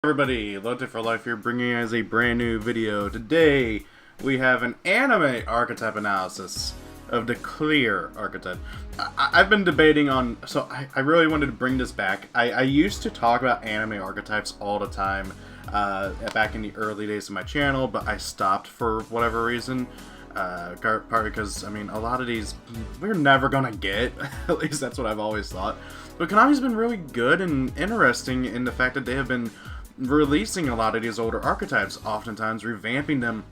Everybody, Lotte for Life here, bringing you guys a brand new video. Today, we have an anime archetype analysis of the Clear archetype. I've been debating on, so I really wanted to bring this back. I used to talk about anime archetypes all the time back in the early days of my channel, but I stopped for whatever reason. Partly because, I mean, a lot of these we're never gonna get. At least that's what I've always thought. But Konami's been really good and interesting in the fact that they have been releasing a lot of these older archetypes, oftentimes revamping them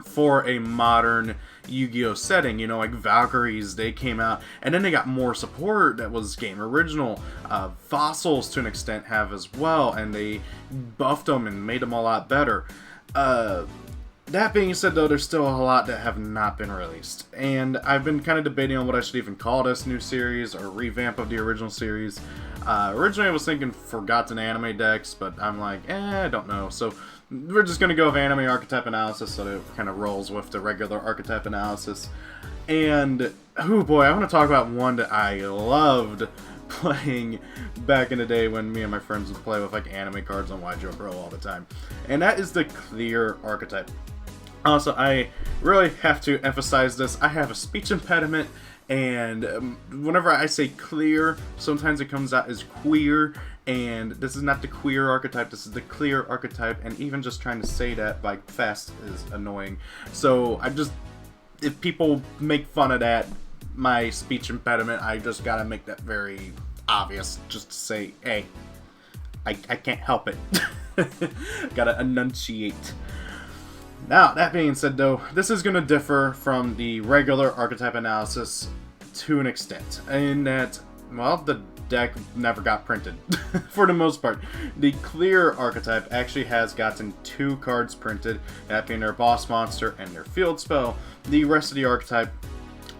for a modern Yu-Gi-Oh setting. You know, like Valkyries, they came out, and then they got more support that was game original. Fossils, to an extent, have as well, and they buffed them and made them a lot better. That being said, though, there's still a lot that have not been released, and I've been kind of debating on what I should even call this new series or revamp of the original series. Originally I was thinking Forgotten Anime Decks, but I'm like, I don't know. So we're just going to go with Anime Archetype Analysis, so it kind of rolls with the regular Archetype Analysis. And, oh boy, I want to talk about one that I loved playing back in the day when me and my friends would play with like anime cards on Ygopro all the time. And that is the Clear archetype. Also, I really have to emphasize this. I have a speech impediment, and whenever I say clear, sometimes it comes out as queer, and this is not the queer archetype, this is the Clear archetype, and even just trying to say that like fast is annoying. So if people make fun of that, my speech impediment, I just gotta make that very obvious, just to say, hey, I can't help it. Gotta enunciate. Now, that being said, though, this is going to differ from the regular archetype analysis to an extent, in that, well, the deck never got printed, for the most part. The Clear archetype actually has gotten 2 cards printed, that being their boss monster and their field spell. The rest of the archetype,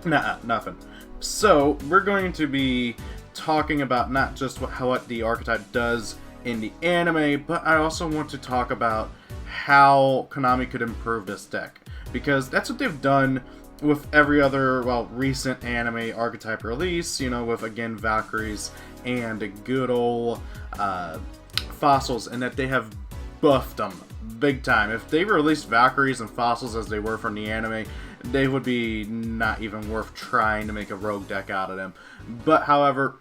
nothing. So, we're going to be talking about not just what the archetype does in the anime, but I also want to talk about how Konami could improve this deck, because that's what they've done with every other, well, recent anime archetype release, you know, with, again, Valkyries and good old Fossils, and that they have buffed them big time. If they released Valkyries and Fossils as they were from the anime, they would be not even worth trying to make a rogue deck out of them. But, however,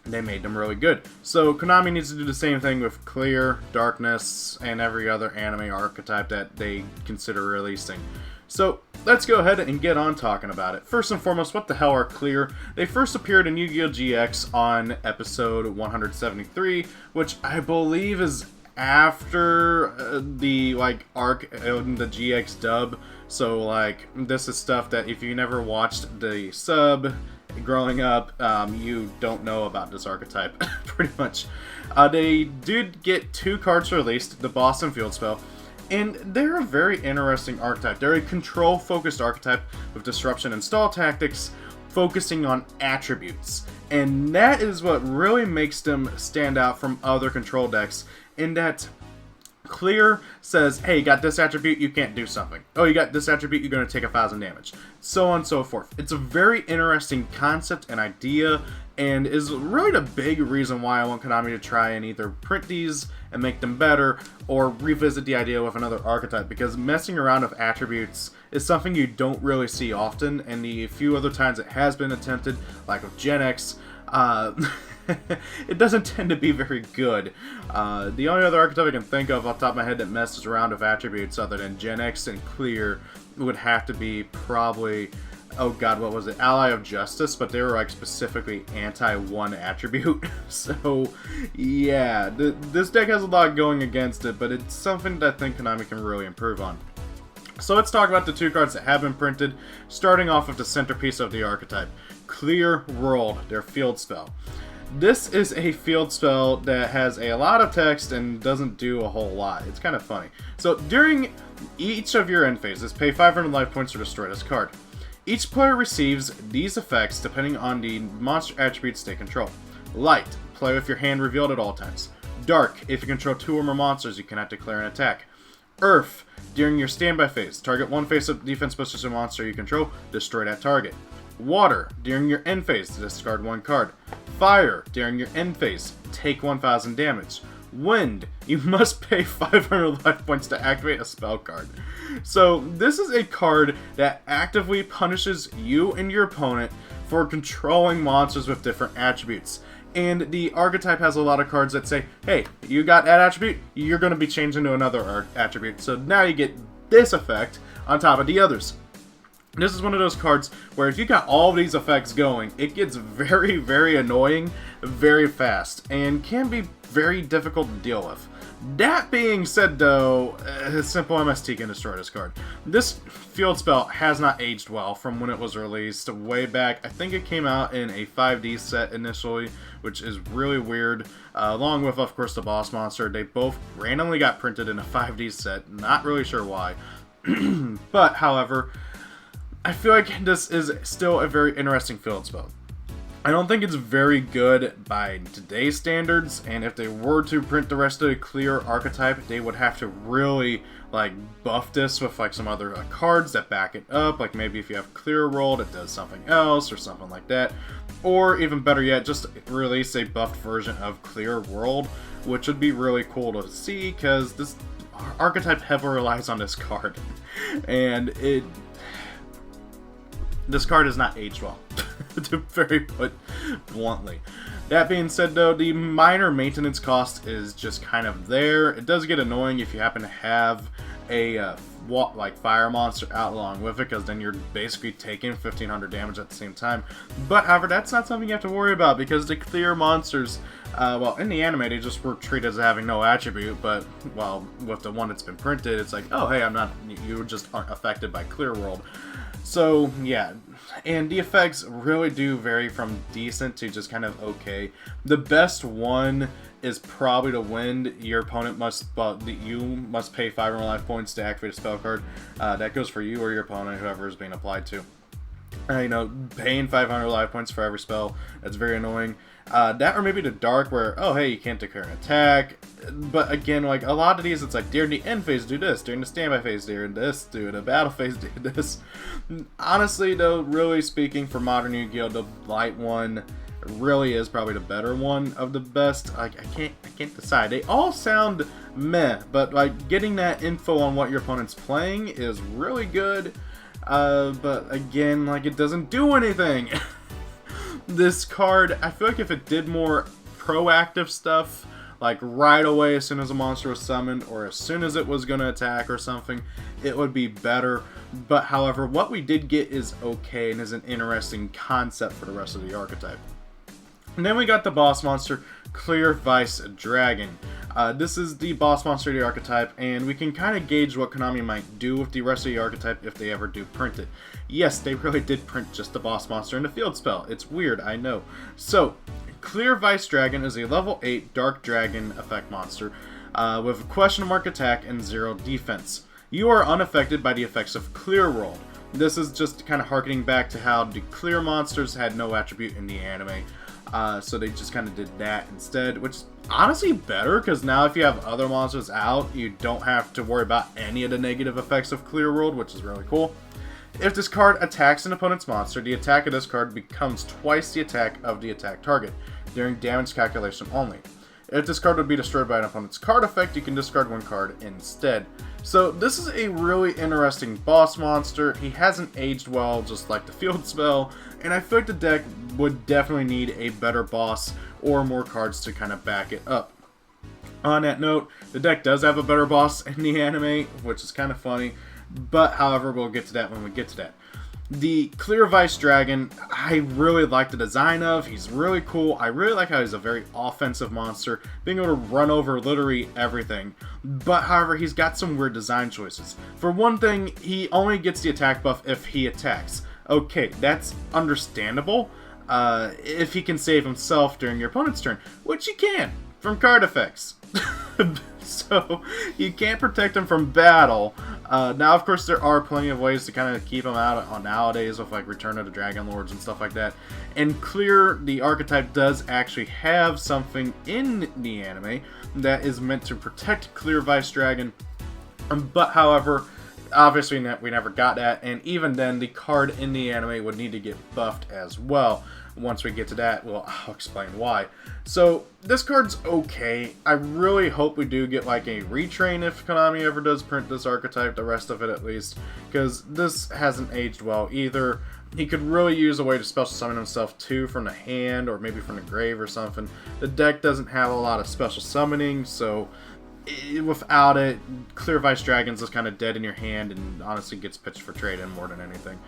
they made them really good. So Konami needs to do the same thing with Clear, Darkness, and every other anime archetype that they consider releasing. So let's go ahead and get on talking about it. First and foremost, what the hell are Clear? They first appeared in Yu-Gi-Oh! GX on episode 173, which I believe is after the arc in the GX dub. So like, this is stuff that if you never watched the sub growing up, you don't know about this archetype, pretty much. They did get 2 cards released, the boss and field spell, and they're a very interesting archetype. They're a control-focused archetype with disruption and stall tactics, focusing on attributes. And that is what really makes them stand out from other control decks, in that Clear says, hey, you got this attribute, you can't do something. Oh, you got this attribute, you're going to take 1,000 damage. So on and so forth. It's a very interesting concept and idea, and is really the big reason why I want Konami to try and either print these and make them better, or revisit the idea with another archetype, because messing around with attributes is something you don't really see often, and the few other times it has been attempted, like with Gen X, it doesn't tend to be very good. The only other archetype I can think of off the top of my head that messes around with attributes other than Gen X and Clear would have to be probably, oh god, what was it? Ally of Justice, but they were like specifically anti-one attribute. So, yeah, this deck has a lot going against it, but it's something that I think Konami can really improve on. So let's talk about the 2 cards that have been printed, starting off with the centerpiece of the archetype, Clear World, their field spell. This is a field spell that has a lot of text and doesn't do a whole lot. It's kind of funny. So during each of your end phases, pay 500 life points to destroy this card. Each player receives these effects depending on the monster attributes they control. Light, play with your hand revealed at all times. Dark, if you control 2 or more monsters, you cannot declare an attack. Earth, during your standby phase, target 1 face-up defense position monster you control, destroy that target. Water, during your end phase, discard 1 card. Fire, during your end phase, take 1,000 damage. Wind. You must pay 500 life points to activate a spell card. So this is a card that actively punishes you and your opponent for controlling monsters with different attributes. And the archetype has a lot of cards that say, hey, you got that attribute, you're going to be changed into another attribute. So now you get this effect on top of the others. This is one of those cards where if you got all these effects going, it gets very, very annoying very fast and can be very difficult to deal with. That being said, though, simple MST can destroy this card. This field spell has not aged well from when it was released way back. I think it came out in a 5D set initially, which is really weird. Along with, of course, the boss monster. They both randomly got printed in a 5D set. Not really sure why. But, however, I feel like this is still a very interesting field spell. I don't think it's very good by today's standards, and if they were to print the rest of the clear archetype, they would have to really like buff this with like some other cards that back it up, like maybe if you have clear world it does something else or something like that, or even better yet, just release a buffed version of clear world, which would be really cool to see because this archetype heavily relies on this card, and this card is not aged well, to very put bluntly. That being said, though, the minor maintenance cost is just kind of there. It does get annoying if you happen to have a like fire monster out along with it, because then you're basically taking 1500 damage at the same time. But however, that's not something you have to worry about, because the clear monsters, well, in the anime they just were treated as having no attribute, but well, with the one that's been printed, it's like, oh hey, you just aren't affected by clear world. So yeah, and the effects really do vary from decent to just kind of okay. The best one is probably the Wind. Your opponent you must pay 500 life points to activate a spell card. That goes for you or your opponent, whoever is being applied to. You know, paying 500 life points for every spell, that's very annoying. That or maybe the Dark, where, oh hey, you can't declare an attack. But again, like a lot of these, it's like during the end phase do this, during the standby phase do this, during the battle phase do this. Honestly though, really speaking, for modern Yu-Gi-Oh, the light one really is probably the better one of the best. I can't decide. They all sound meh, but like getting that info on what your opponent's playing is really good. But again, like it doesn't do anything. This card, I feel like if it did more proactive stuff, like right away as soon as a monster was summoned or as soon as it was going to attack or something, it would be better. But however, what we did get is okay and is an interesting concept for the rest of the archetype. And then we got the boss monster, Clear Vice Dragon. This is the boss monster of the archetype, and we can kind of gauge what Konami might do with the rest of the archetype if they ever do print it. Yes, they really did print just the boss monster and the field spell. It's weird, I know. So, Clear Vice Dragon is a level 8 Dark Dragon effect monster with a question mark attack and 0 defense. You are unaffected by the effects of Clear World. This is just kind of harkening back to how the Clear monsters had no attribute in the anime. So they just kind of did that instead, which is honestly better, because now if you have other monsters out, you don't have to worry about any of the negative effects of Clear World, which is really cool. If this card attacks an opponent's monster, the attack of this card becomes twice the attack of the attack target, during damage calculation only. If this card would be destroyed by an opponent's card effect, you can discard one card instead. So this is a really interesting boss monster. He hasn't aged well, just like the field spell, and I feel like the deck would definitely need a better boss or more cards to kind of back it up. On that note, the deck does have a better boss in the anime, which is kind of funny, but however, we'll get to that when we get to that. The Clear Vice Dragon, I really like the design of. He's really cool. I really like how he's a very offensive monster, being able to run over literally everything. But however, he's got some weird design choices. For one thing, he only gets the attack buff if he attacks. Okay, that's understandable if he can save himself during your opponent's turn, which he can from card effects. So you can't protect him from battle. Now, of course, there are plenty of ways to kind of keep him out on nowadays with like Return of the Dragon Lords and stuff like that. And Clear, the archetype, does actually have something in the anime that is meant to protect Clear Vice Dragon. But however, obviously we never got that, and even then the card in the anime would need to get buffed as well. Once we get to that, well, I'll explain why. So this card's okay. I really hope we do get like a retrain if Konami ever does print this archetype, the rest of it at least, because this hasn't aged well either. He could really use a way to special summon himself too from the hand or maybe from the grave or something. The deck doesn't have a lot of special summoning, so without it, Clear Vice Dragon's just kind of dead in your hand and honestly gets pitched for trade-in more than anything.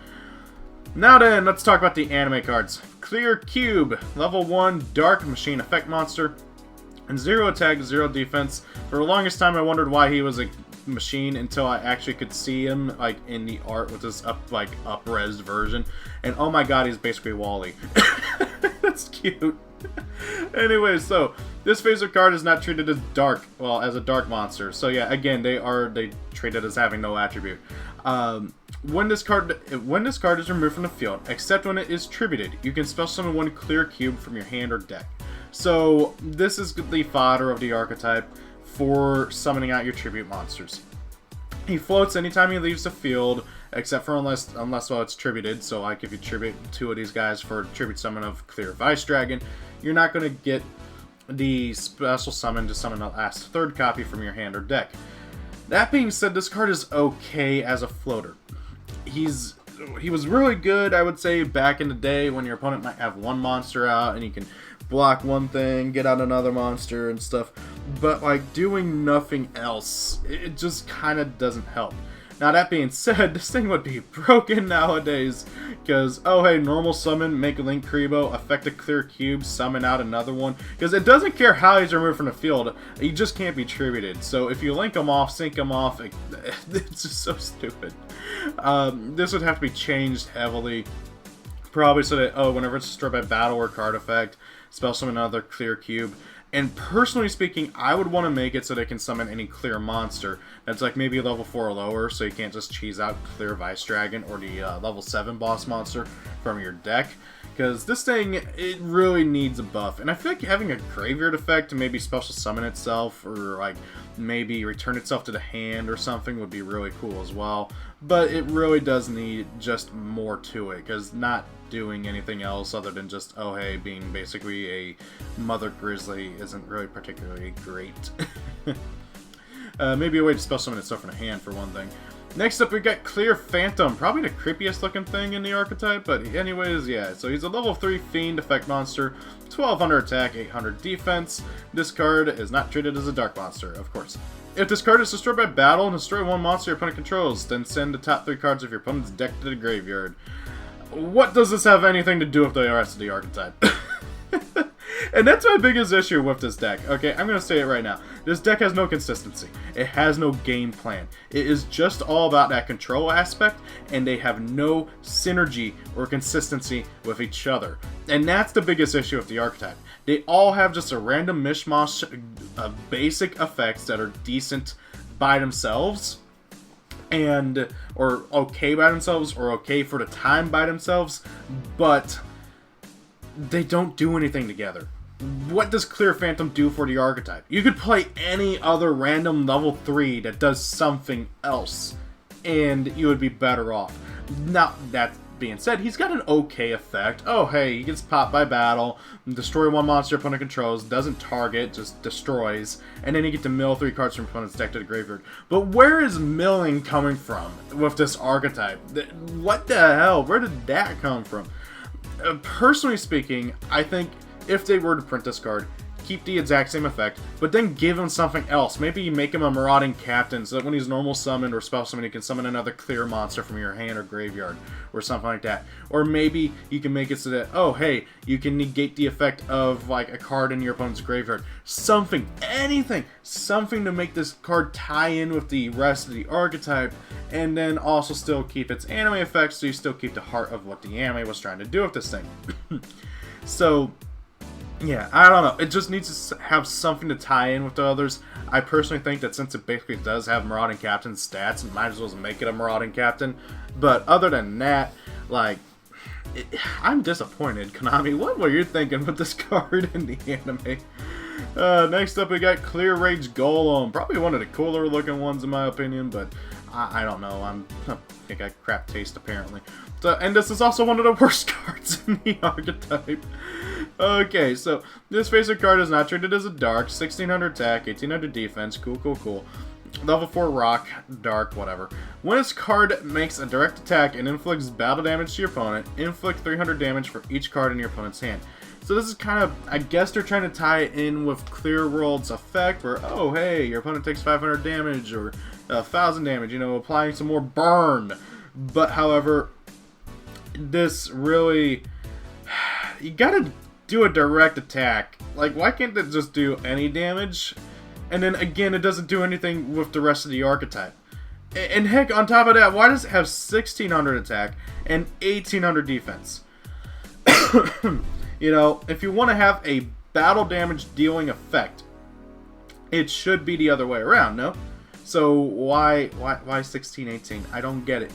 Now then, let's talk about the anime cards. Clear Cube, level 1 Dark Machine Effect Monster, and 0 attack, 0 defense. For the longest time I wondered why he was a machine until I actually could see him like in the art with this up-res version, and oh my god, he's basically Wall-E. That's cute. Anyway, so this phaser card is not treated as dark, well, as a dark monster. So yeah, again, they treat it as having no attribute. When this card is removed from the field, except when it is tributed, you can special summon one clear cube from your hand or deck. So this is the fodder of the archetype for summoning out your tribute monsters. He floats anytime he leaves the field, except for unless well, it's tributed. So like if you tribute 2 of these guys for tribute summon of Clear Vice Dragon, you're not going to get the special summon to summon the last 3rd copy from your hand or deck. That being said, this card is okay as a floater. He was really good, I would say, back in the day when your opponent might have one monster out and you can block one thing, get out another monster and stuff. But like doing nothing else, it just kind of doesn't help. Now that being said, this thing would be broken nowadays, because, oh hey, normal summon, make a Link Kribo, affect a clear cube, summon out another one, because it doesn't care how he's removed from the field, he just can't be tributed. So if you link him off, sync him off, it's just so stupid. This would have to be changed heavily, probably so that, oh, whenever it's destroyed by battle or card effect, spell summon another clear cube. And personally speaking, I would want to make it so they can summon any clear monster that's like maybe level 4 or lower, so you can't just cheese out Clear Vice Dragon or the level 7 boss monster from your deck. Because this thing, it really needs a buff. And I feel like having a graveyard effect to maybe special summon itself or like maybe return itself to the hand or something would be really cool as well. But it really does need just more to it, because not doing anything else other than just, oh hey, being basically a Mother Grizzly isn't really particularly great. Maybe a way to special summon itself in a hand for one thing. Next up we got Clear Phantom, probably the creepiest looking thing in the archetype, but anyways, yeah, so he's a level 3 Fiend Effect Monster, 1200 attack, 800 defense. This card is not treated as a dark monster, of course. If this card is destroyed by battle and destroy one monster your opponent controls, then send the top 3 cards of your opponent's deck to the graveyard. What does this have anything to do with the rest of the archetype? And that's my biggest issue with this deck. Okay, I'm going to say it right now. This deck has no consistency. It has no game plan. It is just all about that control aspect, and they have no synergy or consistency with each other. And that's the biggest issue with the archetype. They all have just a random mishmash of basic effects that are decent by themselves, or okay by themselves, or okay for the time by themselves, but they don't do anything together. What does Clear Phantom do for the archetype? You could play any other random level 3 that does something else, and you would be better off. Now, that being said, he's got an okay effect. Oh, hey, he gets popped by battle, destroy one monster opponent controls, doesn't target, just destroys, and then you get to mill 3 cards from opponent's deck to the graveyard. But where is milling coming from with this archetype? What the hell? Where did that come from? Personally speaking, I think if they were to print this card, keep the exact same effect, but then give him something else. Maybe you make him a Marauding Captain, so that when he's normal summoned or spell summoned, he can summon another clear monster from your hand or graveyard, or something like that. Or maybe you can make it so that, oh hey, you can negate the effect of like a card in your opponent's graveyard. Something, anything, something to make this card tie in with the rest of the archetype, and then also still keep its anime effects, so you still keep the heart of what the anime was trying to do with this thing. So yeah, I don't know. It just needs to have something to tie in with the others. I personally think that since it basically does have Marauding Captain stats, it might as well make it a Marauding Captain. But other than that, like, I'm disappointed, Konami. What were you thinking with this card in the anime? Next up, we got Clear Rage Golem. Probably one of the cooler looking ones in my opinion, but I don't know. I think I crap taste apparently. So, and this is also one of the worst cards in the archetype. Okay, so this face-up card is not treated as a dark. 1600 attack, 1800 defense. Cool, cool, cool. Level 4 rock, dark, whatever. When this card makes a direct attack and inflicts battle damage to your opponent, inflict 300 damage for each card in your opponent's hand. So this is kind of, I guess they're trying to tie it in with Clear World's effect, where, oh hey, your opponent takes 500 damage or 1000 damage, you know, applying some more burn. But however, this really, you gotta do a direct attack. Like, why can't it just do any damage? And then again, it doesn't do anything with the rest of the archetype. And heck, on top of that, why does it have 1600 attack and 1800 defense? You know, if you want to have a battle damage dealing effect, it should be the other way around, no? So why 16, 18? I don't get it.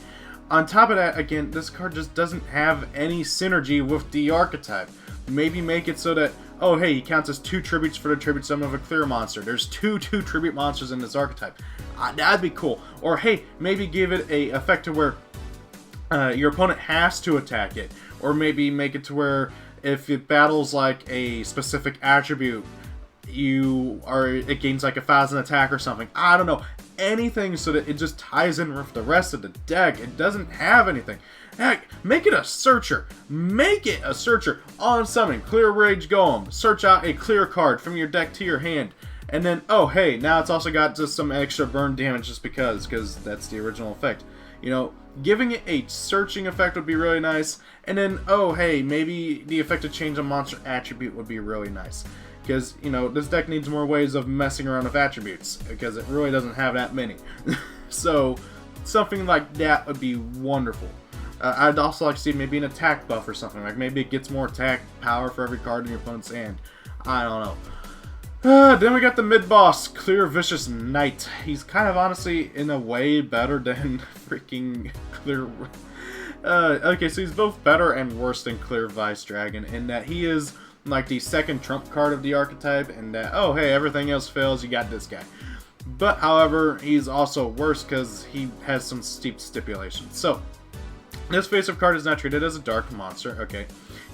On top of that, again, this card just doesn't have any synergy with the archetype. Maybe make it so that, oh hey, he counts as 2 tributes for the tribute summon of a clear monster. There's two tribute monsters in this archetype. That'd be cool. Or hey, maybe give it a effect to where your opponent has to attack it. Or maybe make it to where if it battles like a specific attribute, it gains like 1000 attack or something. I don't know. Anything so that it just ties in with the rest of the deck. It doesn't have anything. Heck, make it a searcher. Make it a searcher. On summon, clear Rage Golem. Search out a clear card from your deck to your hand. And then, oh hey, now it's also got just some extra burn damage just because that's the original effect. You know, giving it a searching effect would be really nice. And then, oh hey, maybe the effect to change a monster attribute would be really nice. Because, you know, this deck needs more ways of messing around with attributes. Because it really doesn't have that many. So, something like that would be wonderful. I'd also like to see maybe an attack buff or something. Like maybe it gets more attack power for every card in your opponent's hand. I don't know. Then we got the mid-boss, Clear Vicious Knight. He's kind of honestly, in a way, better than freaking Clear... okay, so he's both better and worse than Clear Vice Dragon in that he is like the second trump card of the archetype and that, oh hey, everything else fails, you got this guy. But, however, he's also worse because he has some steep stipulations. So, this face-up card is not treated as a dark monster, okay.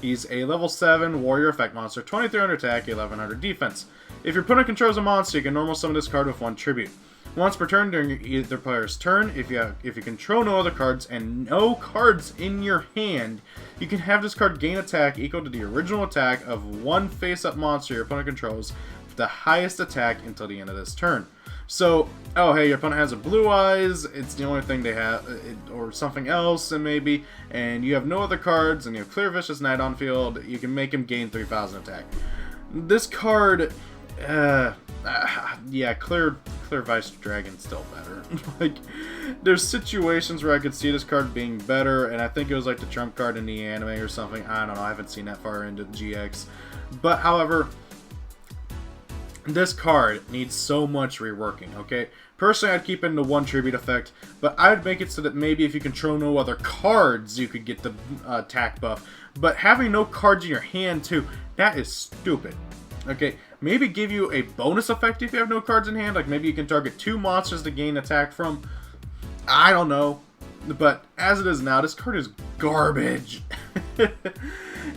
He's a level 7 warrior effect monster, 2300 attack, 1100 defense. If your opponent controls a monster, you can normal summon this card with 1 tribute. Once per turn during either player's turn, if you control no other cards and no cards in your hand, you can have this card gain attack equal to the original attack of 1 face-up monster your opponent controls with the highest attack until the end of this turn. So, oh hey, your opponent has a blue eyes, it's the only thing they have, or something else, and maybe, and you have no other cards, and you have Clear Vicious Knight on field, you can make him gain 3000 attack. This card, yeah, Clear Vice Dragon's still better. Like, there's situations where I could see this card being better, and I think it was like the trump card in the anime or something, I don't know, I haven't seen that far into GX. But, however, this card needs so much reworking, okay? Personally, I'd keep it in the 1 tribute effect, but I'd make it so that maybe if you control no other cards, you could get the attack buff. But having no cards in your hand, too, that is stupid. Okay, maybe give you a bonus effect if you have no cards in hand, like maybe you can target 2 monsters to gain attack from. I don't know. But as it is now, this card is garbage.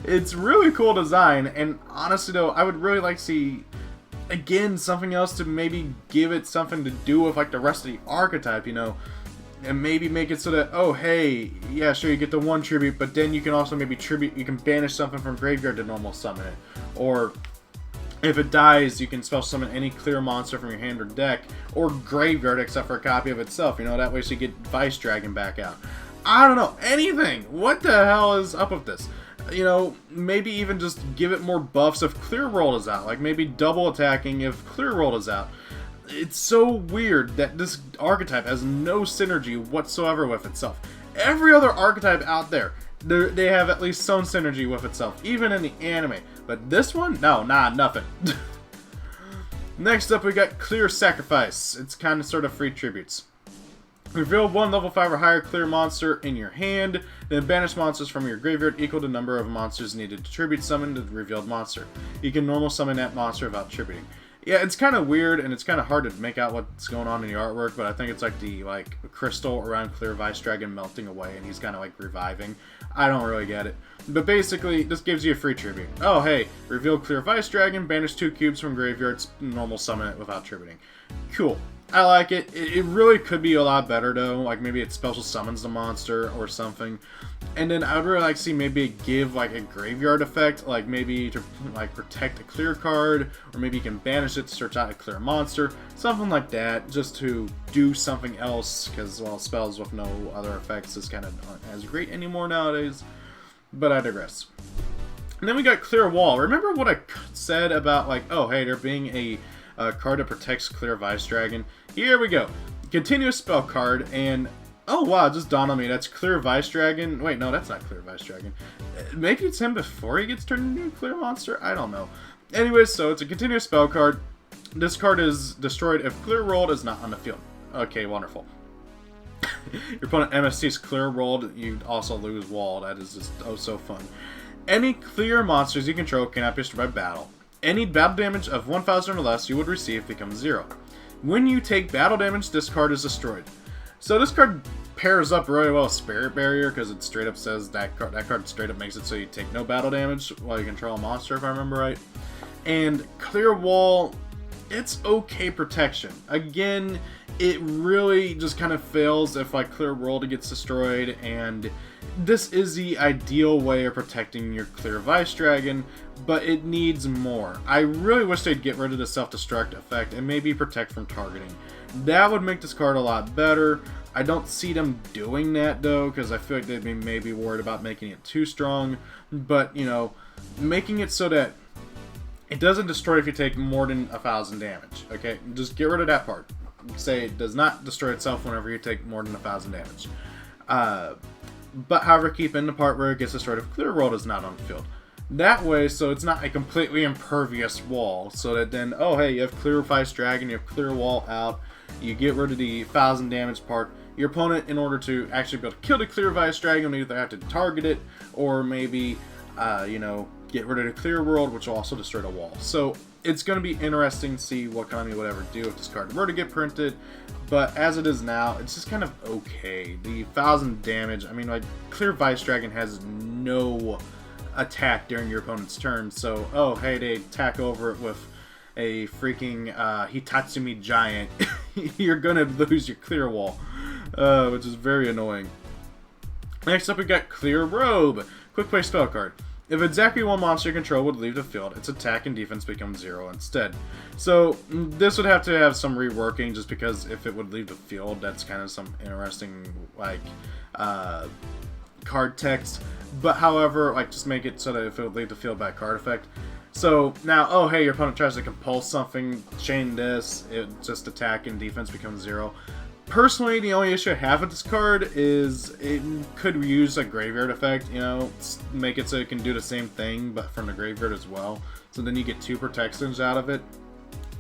It's really cool design, and honestly though, I would really like to see, again, something else to maybe give it something to do with like the rest of the archetype, you know, and maybe make it so that, oh hey, yeah sure, you get the 1 tribute, but then you can also maybe you can banish something from graveyard to normal summon it, or if it dies, you can spell summon any clear monster from your hand or deck, or graveyard except for a copy of itself, you know, that way so you get Vice Dragon back out. I don't know, anything! What the hell is up with this? You know, maybe even just give it more buffs if Clear World is out. Like maybe double attacking if Clear World is out. It's so weird that this archetype has no synergy whatsoever with itself. Every other archetype out there, they have at least some synergy with itself, even in the anime. But this one? No, nothing. Next up, we got Clear Sacrifice. It's kind of sort of free tributes. Reveal 1 level 5 or higher clear monster in your hand, then banish monsters from your graveyard equal to the number of monsters needed to tribute summon the revealed monster. You can normal summon that monster without tributing. Yeah, it's kind of weird, and it's kind of hard to make out what's going on in the artwork, but I think it's like the crystal around Clear Vice Dragon melting away, and he's kind of like reviving. I don't really get it. But basically, this gives you a free tribute. Oh, hey, reveal Clear Vice Dragon, banish 2 cubes from graveyards, normal summon it without tributing. Cool. I like it. It really could be a lot better, though. Like, maybe it special summons the monster or something. And then I would really like to see maybe it give, like, a graveyard effect. Like, maybe to, like, protect a clear card. Or maybe you can banish it to search out a clear monster. Something like that, just to do something else. Because, well, spells with no other effects is kind of not as great anymore nowadays. But I digress. And then we got Clear Wall. Remember what I said about, like, oh, hey, there being a card that protects Clear Vice Dragon? Here we go. Continuous spell card, and oh wow, it just dawned on me, that's Clear Vice Dragon. Wait, no, that's not Clear Vice Dragon. Maybe it's him before he gets turned into a clear monster? I don't know. Anyways, so it's a continuous spell card. This card is destroyed if Clear Rolled is not on the field. Okay, wonderful. Your opponent MST's Clear Rolled, you also lose Wall. That is just oh so fun. Any clear monsters you control cannot be destroyed by battle. Any battle damage of 1,000 or less you would receive becomes 0. When you take battle damage, this card is destroyed. So this card pairs up really well with Spirit Barrier, because it straight up says that card straight up makes it so you take no battle damage while you control a monster, if I remember right. And Clear Wall, it's okay protection. Again, it really just kind of fails if like Clear World gets destroyed, and this is the ideal way of protecting your Clear Vice Dragon, but it needs more. I really wish they'd get rid of the self-destruct effect and maybe protect from targeting. That would make this card a lot better. I don't see them doing that though, because I feel like they'd be maybe worried about making it too strong, but you know, making it so that it doesn't destroy if you take more than 1,000 damage. Okay, just get rid of that part. Say it does not destroy itself whenever you take more than 1,000 damage. But however, keep in the part where it gets destroyed if Clear World is not on the field. That way, so it's not a completely impervious wall. So that then, oh hey, you have Clear Vice Dragon, you have Clear Wall out, you get rid of the 1,000 damage part. Your opponent, in order to actually be able to kill the Clear Vice Dragon, will either have to target it, or maybe, you know, get rid of the Clear World, which will also destroy the wall. So it's going to be interesting to see what Konami would ever do if this card were to get printed. But as it is now, it's just kind of okay. The 1,000 damage, I mean, like, Clear Vice Dragon has no attack during your opponent's turn. So, oh, hey, they attack over it with a freaking Hitatsumi Giant. You're going to lose your Clear Wall, which is very annoying. Next up, we got Clear Robe. Quick play spell card. If exactly one monster you control would leave the field, its attack and defense becomes 0 instead. So this would have to have some reworking, just because if it would leave the field, that's kind of some interesting like card text. But however, like just make it so that if it would leave the field by a card effect. So now, oh hey, your opponent tries to compulse something, chain this, it just attack and defense becomes 0. Personally, the only issue I have with this card is it could use a graveyard effect, you know, make it so it can do the same thing, but from the graveyard as well. So then you get 2 protections out of it.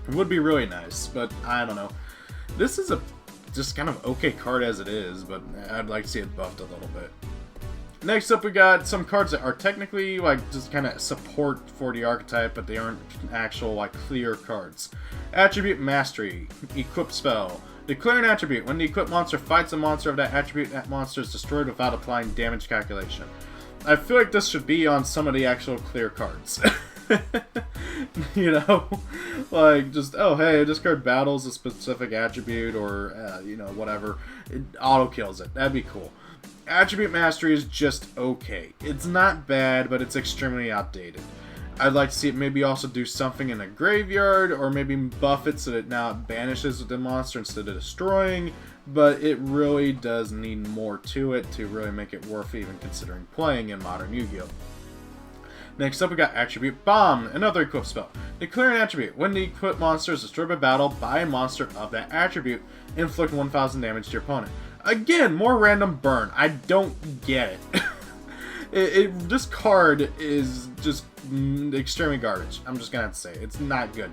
It would be really nice, but I don't know. This is a just kind of okay card as it is, but I'd like to see it buffed a little bit. Next up, we got some cards that are technically like just kind of support for the archetype, but they aren't actual like clear cards. Attribute Mastery, Equip Spell. Declare an attribute. When the equipped monster fights a monster of that attribute, that monster is destroyed without applying damage calculation. I feel like this should be on some of the actual clear cards. You know? Like, just, oh hey, this card battles a specific attribute, or, you know, whatever. It auto-kills it. That'd be cool. Attribute Mastery is just okay. It's not bad, but it's extremely outdated. I'd like to see it maybe also do something in a graveyard, or maybe buff it so that now it banishes the monster instead of destroying, but it really does need more to it to really make it worth even considering playing in modern Yu-Gi-Oh! Next up, we got Attribute Bomb, another equip spell. Declare an attribute. When the equipped monster is destroyed by battle by a monster of that attribute, inflict 1,000 damage to your opponent. Again, more random burn. I don't get it. This card is just extremely garbage. I'm just gonna have to say it's not good,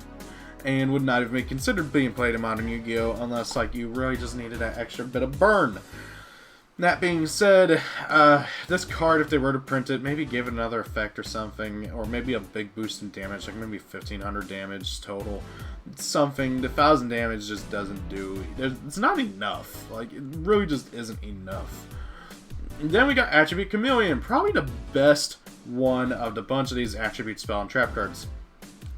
and would not have been considered being played in modern Yu-Gi-Oh! Unless like you really just needed that extra bit of burn. That being said, this card, if they were to print it, maybe give it another effect or something, or maybe a big boost in damage, like maybe 1500 damage total. Something. The 1000 damage just doesn't do. It's not enough. Like, it really just isn't enough. And then we got Attribute Chameleon, probably the best one of the bunch of these attribute spell and trap cards.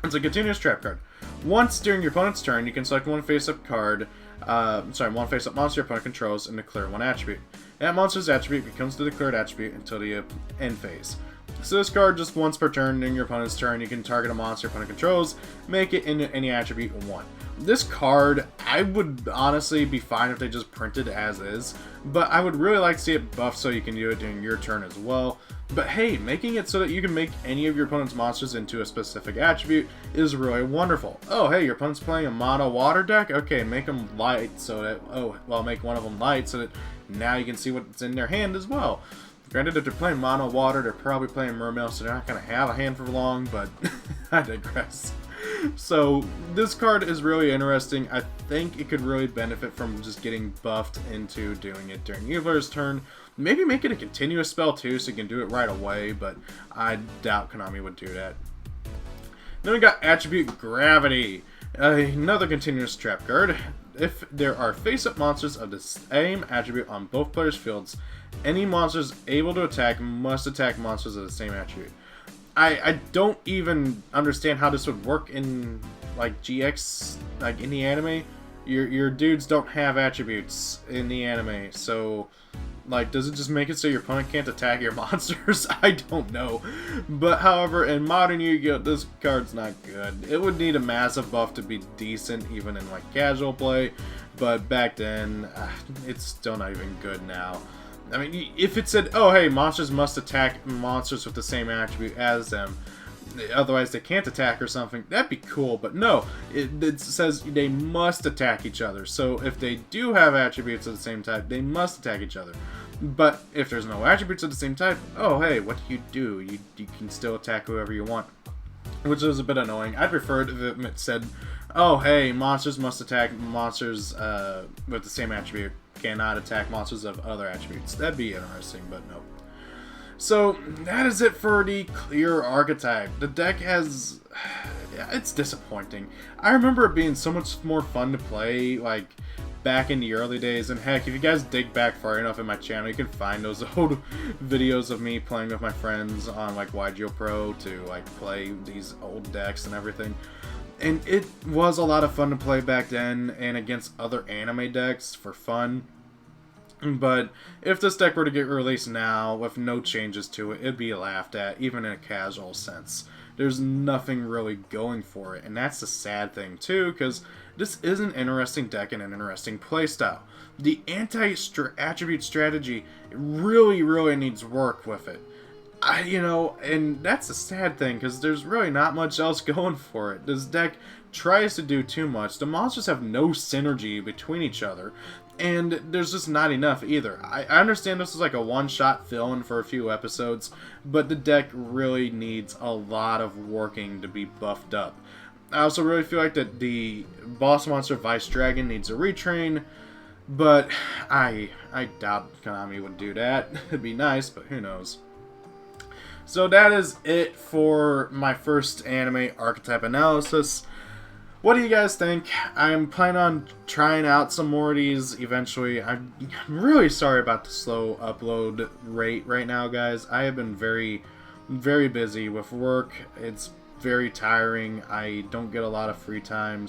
It's a continuous trap card. Once during your opponent's turn, you can select one face-up card, one face-up monster your opponent controls and declare one attribute. That monster's attribute becomes the declared attribute until the end phase. So this card, just once per turn during your opponent's turn, you can target a monster your opponent controls, make it into any attribute you want. This card, I would honestly be fine if they just printed as is, but I would really like to see it buffed so you can do it during your turn as well. But hey, making it so that you can make any of your opponent's monsters into a specific attribute is really wonderful. Oh, hey, your opponent's playing a mono water deck? Okay, make them light so that, make one of them light so that now you can see what's in their hand as well. Granted, if they're playing mono water, they're probably playing mermail, so they're not going to have a hand for long, but I digress. So, this card is really interesting. I think it could really benefit from just getting buffed into doing it during Evil's turn. Maybe make it a continuous spell too, so you can do it right away, but I doubt Konami would do that. Then we got Attribute Gravity, another continuous trap card. If there are face-up monsters of the same attribute on both players' fields, any monsters able to attack must attack monsters of the same attribute. I don't even understand how this would work in, like, GX, like, in the anime. Your dudes don't have attributes in the anime, so, like, does it just make it so your opponent can't attack your monsters? I don't know. But, however, in modern Yu-Gi-Oh!, this card's not good. It would need a massive buff to be decent, even in, like, casual play. But back then, it's still not even good now. I mean, if it said, oh, hey, monsters must attack monsters with the same attribute as them, otherwise they can't attack or something, that'd be cool, but no, it says they must attack each other. So if they do have attributes of the same type, they must attack each other. But if there's no attributes of the same type, oh, hey, what do? You can still attack whoever you want, which is a bit annoying. I'd prefer if it said, oh, hey, monsters must attack monsters with the same attribute, cannot attack monsters of other attributes. That'd be interesting, but no. So, that is it for the clear archetype. The deck has... it's disappointing. I remember it being so much more fun to play, like, back in the early days. And heck, if you guys dig back far enough in my channel, you can find those old videos of me playing with my friends on, like, Ygopro to, like, play these old decks and everything. And it was a lot of fun to play back then and against other anime decks for fun. But if this deck were to get released now with no changes to it, it'd be laughed at, even in a casual sense. There's nothing really going for it, and that's the sad thing too, because this is an interesting deck and an interesting playstyle. The anti-attribute strategy really needs work with it. And that's a sad thing, because there's really not much else going for it. This deck tries to do too much. The monsters have no synergy between each other, and there's just not enough either. I understand this is like a one-shot fill-in for a few episodes, but the deck really needs a lot of working to be buffed up. I also really feel like that the boss monster Vice Dragon needs a retrain, but I doubt Konami would do that. It'd be nice, but who knows. So that is it for my first anime archetype analysis. What do you guys think? I'm planning on trying out some more of these eventually. I'm really sorry about the slow upload rate right now, guys. I have been very busy with work. It's very tiring. I don't get a lot of free time,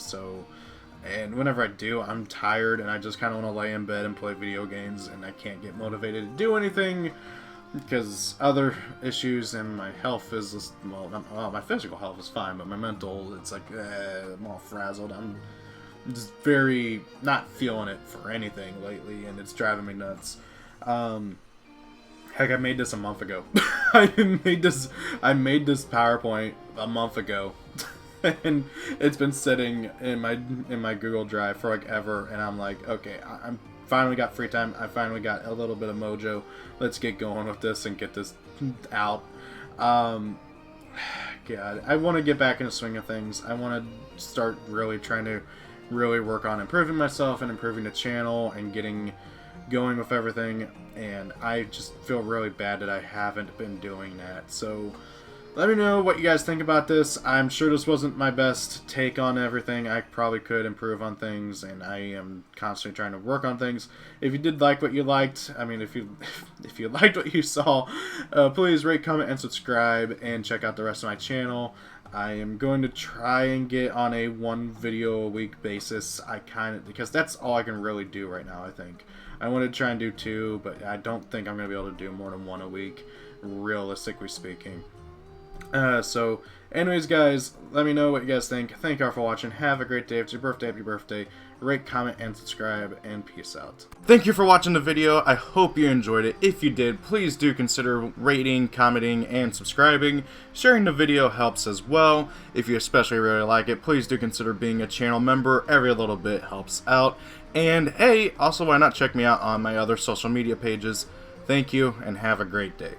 and whenever I do, I'm tired and I just kind of want to lay in bed and play video games, and I can't get motivated to do anything because other issues, and my health is just, well, my physical health is fine, but my mental, it's like, I'm all frazzled. I'm just very not feeling it for anything lately, and it's driving me nuts. Heck, I made this a month ago. I made this PowerPoint a month ago, and it's been sitting in my Google Drive for like ever, and I'm like, okay, I'm finally got free time. I finally got a little bit of mojo. Let's get going with this and get this out. God, I want to get back in the swing of things. I want to start really trying to work on improving myself and improving the channel and getting going with everything, and I just feel really bad that I haven't been doing that. So let me know what you guys think about this. I'm sure this wasn't my best take on everything. I probably could improve on things, and I am constantly trying to work on things. If you did like what you liked, I mean, if you liked what you saw, please rate, comment, and subscribe, and check out the rest of my channel. I am going to try and get on a 1 video a week basis. Because that's all I can really do right now, I think. I want to try and do 2, but I don't think I'm going to be able to do more than 1 a week, realistically speaking. So, anyways, guys, let me know what you guys think. Thank you all for watching. Have a great day. If it's your birthday, happy birthday. Rate, comment, and subscribe, and peace out. Thank you for watching the video. I hope you enjoyed it. If you did, please do consider rating, commenting, and subscribing. Sharing the video helps as well. If you especially really like it, please do consider being a channel member. Every little bit helps out. And hey, also why not check me out on my other social media pages. Thank you, and have a great day.